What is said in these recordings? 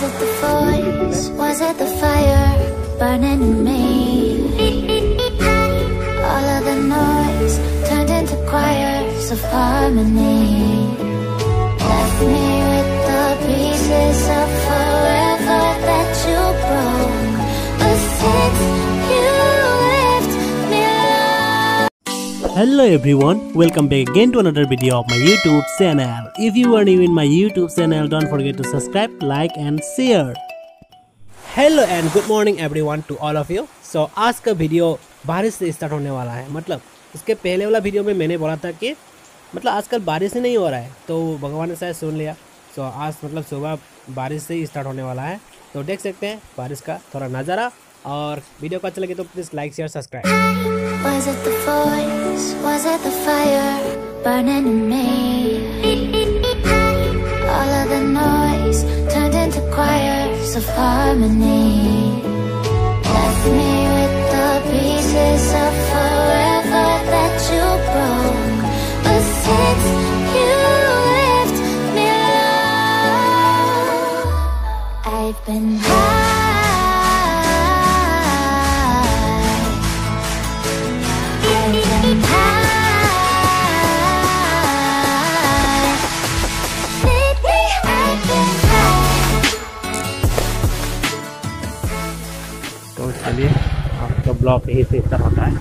Was it the voice? Was it the fire burning in me? All of the noise turned into choirs of harmony. Left me with the pieces of forever that you broke. But since you left me alone. Hello everyone, welcome back again to another video of my YouTube channel. If you are new in my YouTube channel, don't forget to subscribe, like and share. Hello and good morning everyone to all of you. So आज का video बारिश से start होने वाला है। मतलब इसके पहले वाला वीडियो में मैंने बोला था कि मतलब आजकल बारिश ही नहीं हो रहा है, तो भगवान ने शायद सुन लिया। तो आज मतलब सुबह बारिश से ही स्टार्ट होने वाला है, तो देख सकते हैं बारिश का थोड़ा नज़ारा। और वीडियो को अच्छा लगे तो please like share subscribe. Was it the voice? Was it the fire burning in me? All of the noise turned into choirs of harmony. Left me with the pieces of forever that you broke. But since you left me alone, I've been high. तो चलिए आपका blog यही से start होता है।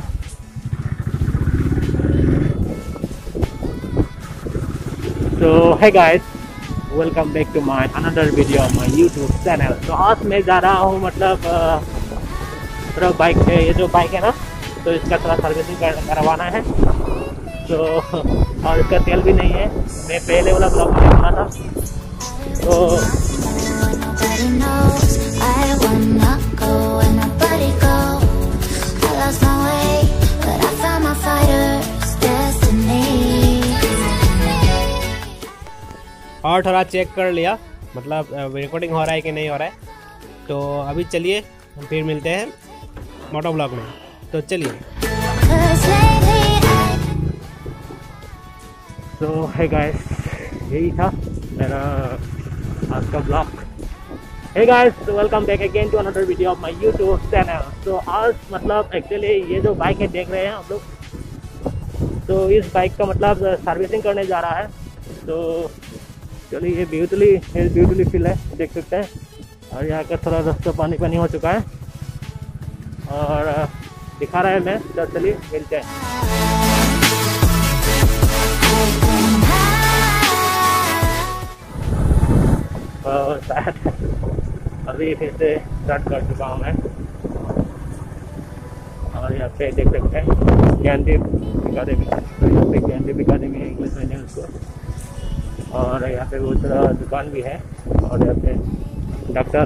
तो है guys, welcome back to my another video of my YouTube channel. तो आज मैं जा रहा हूँ मतलब थोड़ा बाइक है, ये जो बाइक है ना, तो इसका थोड़ा सर्विसिंग करवाना है। तो और इसका तेल भी नहीं है, मैं पहले वाला ब्लॉग में बना था। तो और थोड़ा चेक कर लिया मतलब रिकॉर्डिंग हो रहा है कि नहीं हो रहा है। तो अभी चलिए फिर मिलते हैं मोटो ब्लॉग में। तो चलिए। तो है गाइस, यही था मेरा आज का blog. Hey guys, welcome back again to another video of my YouTube channel. तो आज मतलब एक्चुअली ये जो बाइक है देख रहे हैं आप लोग, तो इस बाइक का मतलब सर्विसिंग करने जा रहा है। तो चलिए, ये ब्यूटीफुली फील है, देख सकते हैं। और यहाँ का थोड़ा रास्ता पानी हो चुका है और दिखा रहा है मैं। तो चलिए मिलते हैं। और शायद अभी फिर से स्टार्ट कर चुका हूँ मैं। और यहाँ पे देख सकते हैं ज्ञानदीप अकादमी, यहाँ पे ज्ञानदीप अकादमी है इंग्लिश मीडियम स्कूल। और यहाँ पे बहुत सारा दुकान भी है। और यहाँ पे डॉक्टर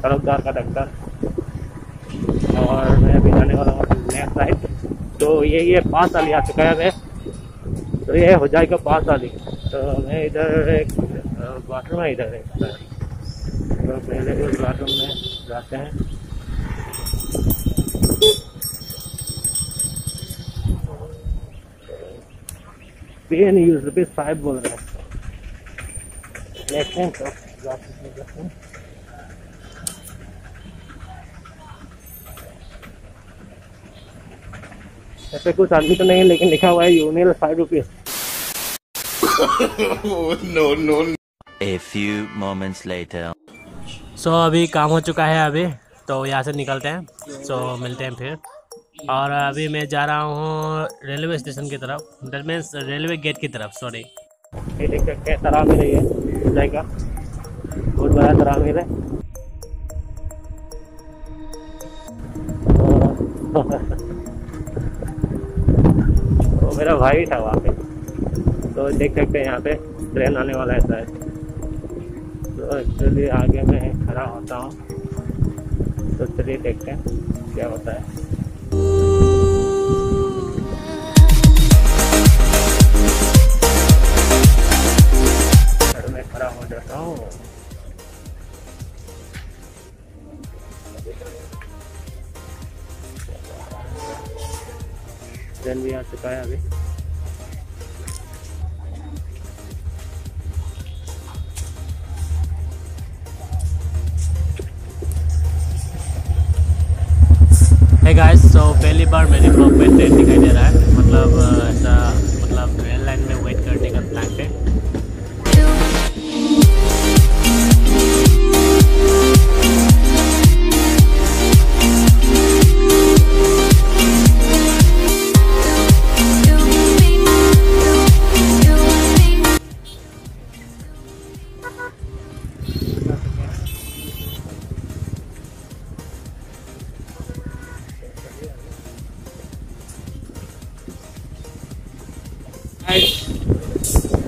तरफदार का डॉक्टर। और मैं अभी जाने वाला हूँ नेक्स्ट साइड। तो ये 5 साल आ चुका है मैं। तो ये हो जाएगा 5 साल ही। तो मैं इधर एक बाथरूम है, इधर है। तो पहले उस बाथरूम में जाते हैं। पेन यूज ₹5 बोल रहे हैं। नेक्स्ट टाइम ऐसे कुछ आदमी तो नहीं है, लेकिन लिखा हुआ है union ₹5। No. A few moments later. सो अभी काम हो चुका है अभी, तो यहाँ से निकलते हैं। सो मिलते हैं फिर। और अभी मैं जा रहा हूँ रेलवे स्टेशन की तरफ, दैट मीन्स रेलवे गेट की तरफ। सॉरी, ये देख सकते हैं तरामीर है, ये जाएगा बहुत बड़ा तरामीर है। तो मेरा भाई था वहाँ पे। तो देख सकते हैं यहाँ पे ट्रेन आने वाला है शायद। तो एक्चुअली आगे मैं खड़ा होता हूँ। तो चलिए देखते हैं क्या होता है। मैं खड़ा हो जाता हूँ। ट्रेन भी आ चुका है अभी। गाइस, सो पहली बार मेरे ब्लॉग में ट्रेन दिखाई दे रहा है। मतलब ऐसा मतलब रेल लाइन में वेट करने का प्लान है।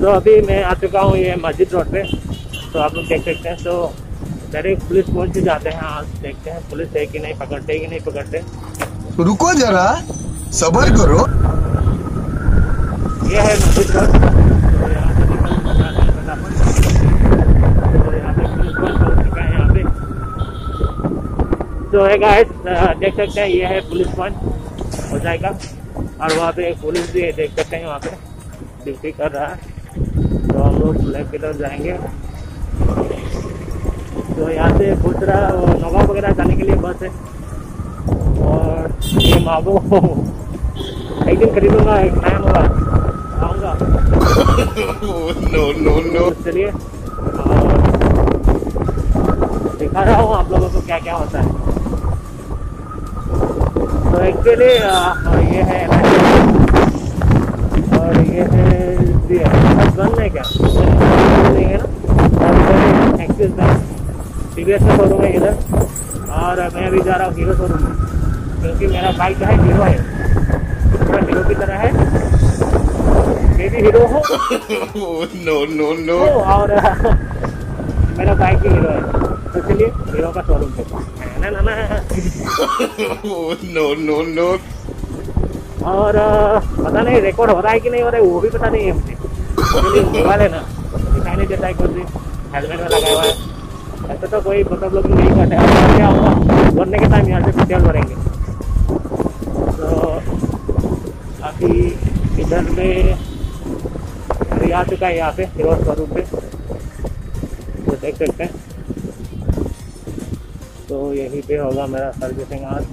तो अभी मैं आ चुका हूँ ये मस्जिद रोड पे। तो आप लोग देख सकते हैं। तो डायरेक्ट पुलिस पहुंच से जाते हैं। आज देखते हैं पुलिस है कि नहीं, पकड़ते कि नहीं पकड़ते। रुको जरा, सब्र करो। ये है मस्जिद रोड। तो यहाँ से निकल जाते हैं फटाफट। तो यहाँ पे पुलिस पहुंच चुका है यहाँ पे। तो है गाइस, देख सकते हैं ये है पुलिस पॉइंट हो जाएगा। और वहाँ पे एक पुलिस भी है, देख सकते हैं वहाँ पे ड्यूटी कर रहा है। तो हम लोग लेफ्ट की तरफ जाएंगे। तो यहाँ से दूसरा नौगांव वगैरह जाने के लिए बस है। और ये माबो एक दिन खरीदूंगा, एक नया मोबाइल आऊँगा। नो चलिए दिखा रहा हूँ आप लोगों को क्या क्या होता है। तो एक्चुअली ये है और ये है गन है क्या नहीं है ना। और एक्सिस बैंक TVS का शोरूम है इधर। और मैं अभी जा रहा हूँ हीरो शोरूम में, क्योंकि मेरा बाइक जो है हीरो है, पूरा हीरो की तरह है। मैं भी हीरो हूँ नो और मेरा बाइक भी हीरो है। तो चलिए हीरो का शोरूम पे नो। और पता नहीं रिकॉर्ड हो रहा है कि नहीं हो रहा है, वो भी पता नहीं है मुझे। मोबाइल है ना, दिखाई नहीं देता है। कुछ भी हेलमेट में लगा हुआ है। ऐसा तो कोई मतलब लोग नहीं करते। अब क्या होगा, भरने के टाइम यहाँ से तेल भरेंगे। तो अभी इधर में अभी आ चुका है यहाँ पे हीरो शोरूम पे। तो देख सकते हैं। तो यहीं पे होगा मेरा सर्विसिंग आज।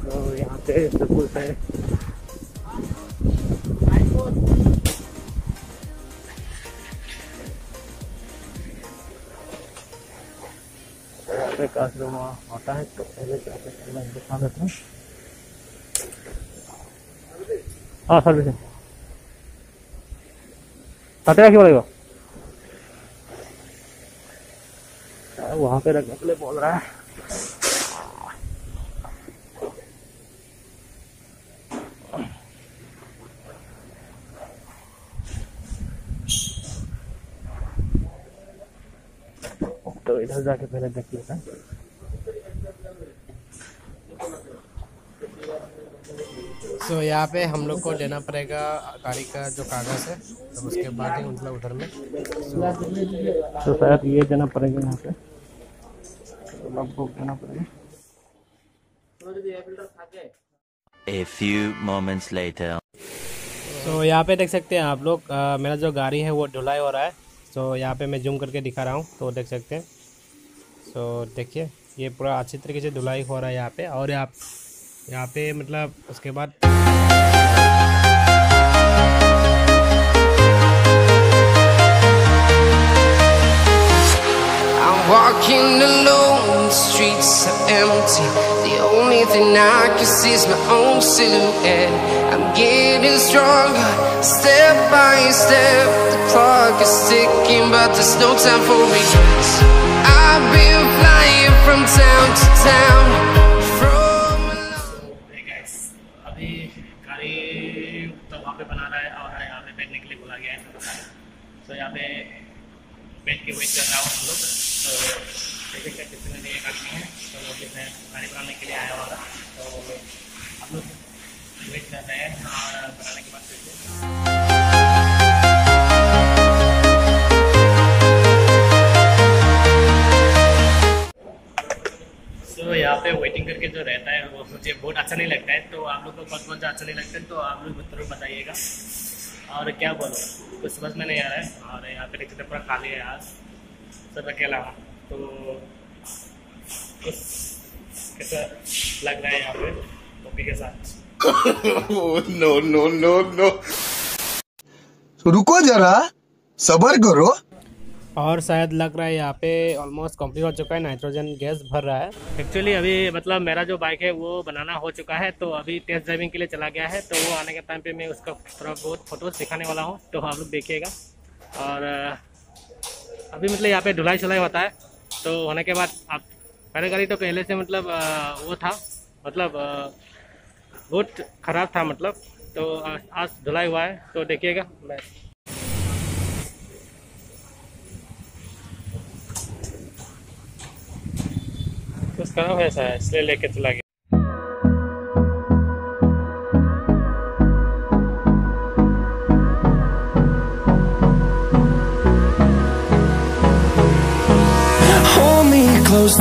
तो यहाँ पे सब कुछ है। क्लासरूम होता है। तो पहले दिखा देता हूँ। हाँ सर्विसिंग साथ रखिए बोलेगा, वहाँ पे रखने के लिए बोल रहा है। तो इधर जाके पहले देख लेता है। तो यहाँ पे हम लोग को देना पड़ेगा गाड़ी का जो कागज़ है। तो उसके बाद ही मतलब उधर में तो शायद ये देना पड़ेगा यहाँ पे। तो आपको देना पड़ेगा। A few moments later. तो यहाँ पे देख सकते हैं आप लोग, मेरा जो गाड़ी है वो धुलाई हो रहा है। तो यहाँ पे मैं जूम करके दिखा रहा हूँ, तो देख सकते हैं। तो देखिए ये पूरा अच्छी तरीके से धुलाई हो रहा है यहाँ पे। और यहाँ पे मतलब उसके बाद Walking alone, the streets are empty. The only thing I can see is my own silhouette. I'm getting stronger, step by step. The clock is ticking, but there's no time for regrets. I've been flying from town to town. Hey guys, अभी गाड़ी तो वहाँ पे बना रहा है और यहाँ पे बैठने के लिए बोला गया है। तो यहाँ पे बैठ के वेट कर रहा हूँ हम लोग। तो देखिए क्या कितने लिए गाड़ी है। तो लोग गाड़ी बनाने के लिए आया हुआ था। तो हम लोग वेट कर रहे हैं और बनाने के बाद तो यहाँ पे वेटिंग करके जो रहता है वो मुझे बहुत अच्छा नहीं लगता है। तो आप लोग को कौन सा अच्छा नहीं लगता है तो आप लोग जरूर बताइएगा। और क्या बोलो, कुछ समझ में नहीं आ रहा है। और यहाँ पे देखते पूरा खाली है आज। सब अकेला, तो कैसा लग रहा है यहाँ पे पप्पी के साथ? नो नो नो नो, रुको जरा, सबर करो। और शायद लग रहा है यहाँ पे ऑलमोस्ट कंप्लीट हो चुका है, नाइट्रोजन गैस भर रहा है। एक्चुअली अभी मतलब मेरा जो बाइक है वो बनाना हो चुका है, तो अभी टेस्ट ड्राइविंग के लिए चला गया है, तो वो आने के टाइम पे मैं उसका थोड़ा बहुत फोटोज दिखाने वाला हूँ, तो आप लोग देखिएगा। और अभी मतलब यहाँ पे धुलाई शुलाई होता है, तो होने के बाद आप मेरी गाड़ी तो पहले से मतलब वो था, मतलब बहुत ख़राब था मतलब, तो आज धुलाई हुआ है, तो देखिएगा। मैं कुछ खराब है ऐसा है, इसलिए लेके चला गया। Hold me close